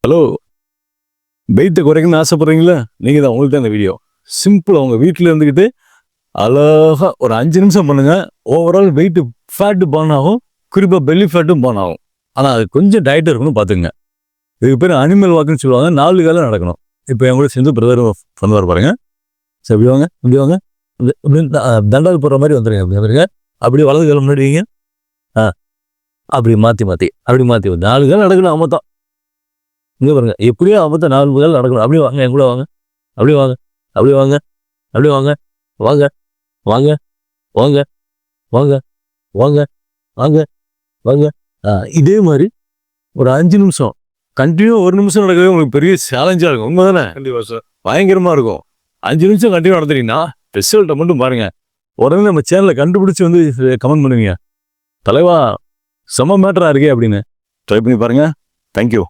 Hello, வெயிட்டை குறைக்கணும்னு ஆசைப்படுறீங்களா? நீங்கள் தான், உங்களுக்கு தான் இந்த வீடியோ. சிம்பிளாக உங்கள் வீட்டில் இருந்துக்கிட்டு அழகாக ஒரு 5 நிமிஷம் பண்ணுங்க. ஓவரால் வெயிட்டு ஃபேட்டு பர்ன் ஆகும், குறிப்பாக பெல்லி ஃபேட்டும் பர்ன் ஆகும். ஆனால் அது கொஞ்சம் டயட் இருக்கணும் பார்த்துங்க. இதுக்கு பேர் அனிமல் வாக்குன்னு சொல்லுவாங்க. 4 காலம் நடக்கணும். இப்போ என் கூட சேர்ந்து பிரதர் பண்ணுவார் பாருங்க. சரி, இப்படி வாங்க, இப்படி வாங்க, தண்டால் போடுற மாதிரி வந்துடுங்க. அப்படி வந்துருங்க. அப்படி வலது காலம் முன்னாடி வைங்க. அப்படி மாற்றி அப்படி மாற்றி 4 காலம் நடக்கணும். அமத்தான் இங்கே பாருங்க, எப்படியோ அமத்தான் 4 காலம் நடக்கணும். அப்படியே வாங்க, என் கூட வாங்க, அப்படியே வாங்க, அப்படியே வாங்க, அப்படியே வாங்க, வாங்க வாங்க வாங்க வாங்க வாங்க வாங்க வாங்க. இதே மாதிரி ஒரு 5 நிமிஷம் கண்டினியூ. 1 நிமிஷம் நடக்கவே உங்களுக்கு பெரிய சேலஞ்சாக இருக்கும். உண்மை தானே? கண்டிப்பாக சார், பயங்கரமாக இருக்கும். 5 நிமிஷம் கண்டினியூ நடத்துறீங்கன்னா ரிசல்ட்டை மட்டும் பாருங்க. உடனே நம்ம சேனலை கண்டுபிடிச்சி வந்து கமெண்ட் பண்ணுவீங்க, தலைவா செம மேட்டராக இருக்கே அப்படின்னு. ட்ரை பண்ணி பாருங்க. தேங்க்யூ.